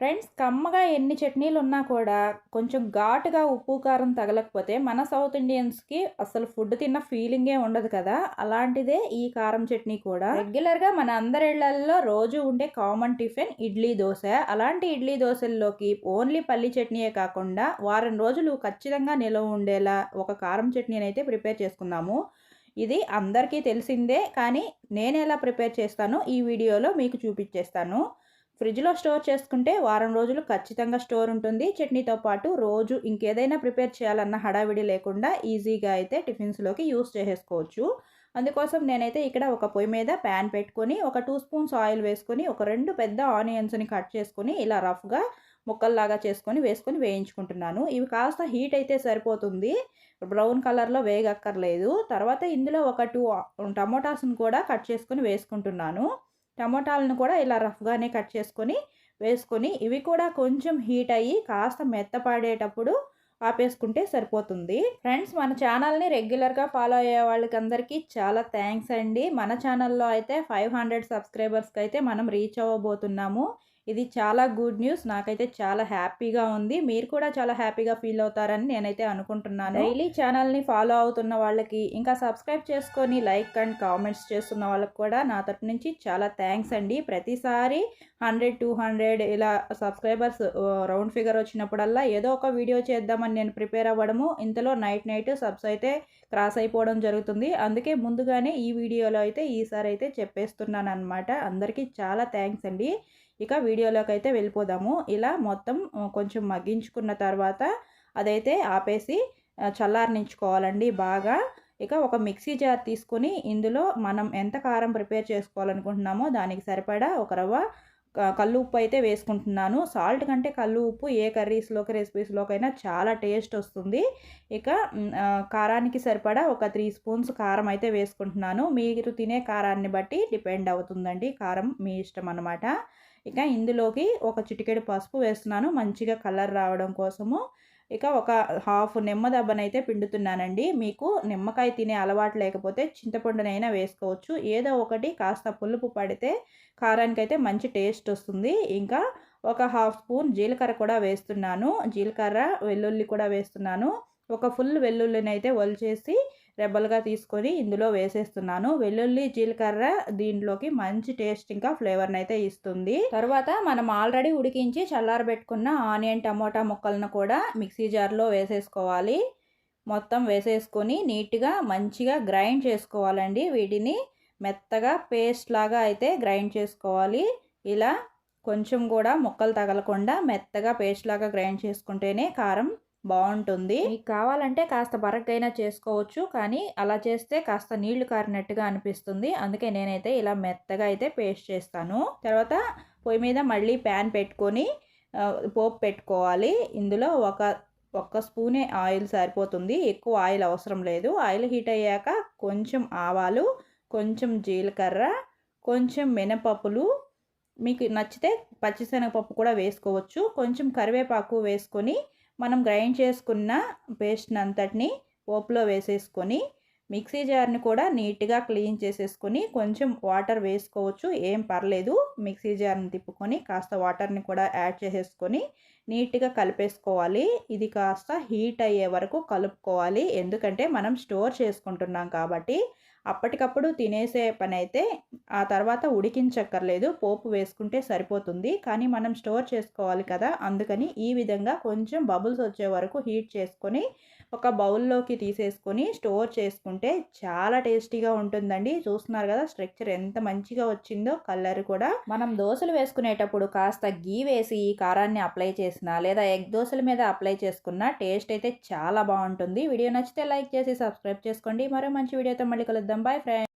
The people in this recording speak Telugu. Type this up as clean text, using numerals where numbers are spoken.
ఫ్రెండ్స్, కమ్మగా ఎన్ని చట్నీలు ఉన్నా కూడా కొంచెం ఘాటుగా ఉప్పు కారం తగలకపోతే మన సౌత్ ఇండియన్స్కి అసలు ఫుడ్ తిన్న ఫీలింగే ఉండదు కదా. అలాంటిదే ఈ కారం చట్నీ కూడా. రెగ్యులర్గా మన అందరి ఇళ్లలో రోజు ఉండే కామన్ టిఫిన్ ఇడ్లీ దోశ. అలాంటి ఇడ్లీ దోశల్లోకి ఓన్లీ పల్లి చట్నీయే కాకుండా వారం రోజులు ఖచ్చితంగా నిలవ ఉండేలా ఒక కారం చట్నీని అయితే ప్రిపేర్ చేసుకుందాము. ఇది అందరికీ తెలిసిందే, కానీ నేను ఎలా ప్రిపేర్ చేస్తానో ఈ వీడియోలో మీకు చూపించేస్తాను. ఫ్రిడ్జ్లో స్టోర్ చేసుకుంటే వారం రోజులు ఖచ్చితంగా స్టోర్ ఉంటుంది. చట్నీతో పాటు రోజు ఇంకేదైనా ప్రిపేర్ చేయాలన్న హడావిడి లేకుండా ఈజీగా అయితే టిఫిన్స్లోకి యూస్ చేసేసుకోవచ్చు. అందుకోసం నేనైతే ఇక్కడ ఒక పొయ్యి మీద ప్యాన్ పెట్టుకొని ఒక 2 స్పూన్స్ ఆయిల్ వేసుకొని ఒక 2 పెద్ద ఆనియన్స్ని కట్ చేసుకొని ఇలా రఫ్గా ముక్కల్లాగా చేసుకొని వేసుకొని వేయించుకుంటున్నాను. ఇవి కాస్త హీట్ అయితే సరిపోతుంది, బ్రౌన్ కలర్లో వేగక్కర్లేదు. తర్వాత ఇందులో ఒక 2 టమోటాస్ని కూడా కట్ చేసుకొని వేసుకుంటున్నాను. టమోటాలను కూడా ఇలా రఫ్గానే కట్ చేసుకొని వేసుకొని ఇవి కూడా కొంచెం హీట్ అయ్యి కాస్త మెత్తపడేటప్పుడు ఆపేసుకుంటే సరిపోతుంది. ఫ్రెండ్స్, మన ఛానల్ని రెగ్యులర్గా ఫాలో అయ్యే వాళ్ళకి అందరికీ చాలా థ్యాంక్స్ అండి. మన ఛానల్లో అయితే 500 సబ్స్క్రైబర్స్కి అయితే మనం రీచ్ అవ్వబోతున్నాము. ఇది చాలా గుడ్ న్యూస్. నాకైతే చాలా హ్యాపీగా ఉంది. మీరు కూడా చాలా హ్యాపీగా ఫీల్ అవుతారని నేనైతే అనుకుంటున్నాను. డైలీ ఛానల్ని ఫాలో అవుతున్న వాళ్ళకి, ఇంకా సబ్స్క్రైబ్ చేసుకొని లైక్ అండ్ కామెంట్స్ చేస్తున్న వాళ్ళకి కూడా నా తరపు నుంచి చాలా థ్యాంక్స్ అండి. ప్రతిసారి 100, 200 ఇలా సబ్స్క్రైబర్స్ రౌండ్ ఫిగర్ వచ్చినప్పుడల్లా ఏదో ఒక వీడియో చేద్దామని నేను ప్రిపేర్ అవ్వడము, ఇంతలో నైట్ సబ్స్ అయితే క్రాస్ అయిపోవడం జరుగుతుంది. అందుకే ముందుగానే ఈ వీడియోలో అయితే ఈసారి అయితే చెప్పేస్తున్నాను అనమాట. అందరికీ చాలా థ్యాంక్స్ అండి. ఇక వీడియోలోకి అయితే వెళ్ళిపోదాము. ఇలా మొత్తం కొంచెం మగ్గించుకున్న తర్వాత అదైతే ఆపేసి చల్లారనించుకోవాలండి బాగా. ఇక ఒక మిక్సీ జార్ తీసుకొని ఇందులో మనం ఎంత కారం ప్రిపేర్ చేసుకోవాలనుకుంటున్నామో దానికి సరిపడా ఒక రవ్వ కల్లు ఉప్పు అయితే వేసుకుంటున్నాను. సాల్ట్ కంటే కల్లు ఉప్పు ఏ కర్రీస్లోకి రెసిపీస్లోకైనా చాలా టేస్ట్ వస్తుంది. ఇక కారానికి సరిపడా ఒక 3 స్పూన్స్ కారం అయితే వేసుకుంటున్నాను. మీరు తినే కారాన్ని బట్టి డిపెండ్ అవుతుందండి, కారం మీ ఇష్టం అన్నమాట. ఇక ఇందులోకి ఒక చిటికెడు పసుపు వేస్తున్నాను మంచిగా కలర్ రావడం కోసము. ఇక ఒక హాఫ్ నిమ్మ దెబ్బనైతే పిండుతున్నానండి. మీకు నిమ్మకాయ తినే అలవాటు లేకపోతే చింతపండునైనా వేసుకోవచ్చు. ఏదో ఒకటి కాస్త పులుపు పడితే కారానికైతే మంచి టేస్ట్ వస్తుంది. ఇంకా ఒక హాఫ్ స్పూన్ జీలకర్ర కూడా వేస్తున్నాను. జీలకర్ర, వెల్లుల్లి కూడా వేస్తున్నాను. ఒక ఫుల్ వెల్లుల్లిని అయితే ఒలిచేసి రెబ్బలుగా తీసుకొని ఇందులో వేసేస్తున్నాను. వెల్లుల్లి, జీలకర్ర దీంట్లోకి మంచి టేస్ట్ ఇంకా ఫ్లేవర్ని అయితే ఇస్తుంది. తర్వాత మనం ఆల్రెడీ ఉడికించి చల్లారబెట్టుకున్న ఆనియన్, టమోటా ముక్కలను కూడా మిక్సీ జార్లో వేసేసుకోవాలి. మొత్తం వేసేసుకొని నీట్గా మంచిగా గ్రైండ్ చేసుకోవాలండి. వీటిని మెత్తగా పేస్ట్ లాగా అయితే గ్రైండ్ చేసుకోవాలి. ఇలా కొంచెం కూడా ముక్కలు తగలకుండా మెత్తగా పేస్ట్ లాగా గ్రైండ్ చేసుకుంటేనే కారం బాగుంటుంది. మీకు కావాలంటే కాస్త బరకైనా చేసుకోవచ్చు, కానీ అలా చేస్తే కాస్త నీళ్లు కారినట్టుగా అనిపిస్తుంది. అందుకే నేనైతే ఇలా మెత్తగా అయితే పేస్ట్ చేస్తాను. తర్వాత పొయ్యి మీద మళ్ళీ ప్యాన్ పెట్టుకొని పోపు పెట్టుకోవాలి. ఇందులో ఒక్క స్పూనే ఆయిల్ సరిపోతుంది, ఎక్కువ ఆయిల్ అవసరం లేదు. ఆయిల్ హీట్ అయ్యాక కొంచెం ఆవాలు, కొంచెం జీలకర్ర, కొంచెం మినపప్పులు, మీకు నచ్చితే పచ్చిశనగపప్పు కూడా వేసుకోవచ్చు, కొంచెం కరివేపాకు వేసుకొని మనం గ్రైండ్ చేసుకున్న పేస్ట్ని అంతటిని పోపులో వేసేసుకొని మిక్సీ జార్ని కూడా నీట్గా క్లీన్ చేసేసుకొని కొంచెం వాటర్ వేసుకోవచ్చు, ఏం పర్లేదు. మిక్సీ జార్ని తిప్పుకొని కాస్త వాటర్ని కూడా యాడ్ చేసేసుకొని నీట్గా కలిపేసుకోవాలి. ఇది కాస్త హీట్ అయ్యే వరకు కలుపుకోవాలి, ఎందుకంటే మనం స్టోర్ చేసుకుంటున్నాం కాబట్టి అప్పటికప్పుడు తినేసే పని అయితే ఆ తర్వాత ఉడికించక్కర్లేదు, పోపు వేసుకుంటే సరిపోతుంది. కానీ మనం స్టోర్ చేసుకోవాలి కదా, అందుకని ఈ విధంగా కొంచెం బబుల్స్ వచ్చే వరకు హీట్ చేసుకొని ఒక బౌల్లోకి తీసేసుకొని స్టోర్ చేసుకుంటే చాలా టేస్టీగా ఉంటుందండి. చూస్తున్నారు కదా స్ట్రక్చర్ ఎంత మంచిగా వచ్చిందో, కలర్ కూడా. మనం దోశలు వేసుకునేటప్పుడు కాస్త గీ వేసి ఈ కారాన్ని అప్లై చేసిన లేదా ఎగ్ దోశల మీద అప్లై చేసుకున్న టేస్ట్ అయితే చాలా బాగుంటుంది. వీడియో నచ్చితే లైక్ చేసి సబ్స్క్రైబ్ చేసుకోండి. మరో మంచి వీడియోతో మళ్ళీ కలుద్దాం. Bye friends.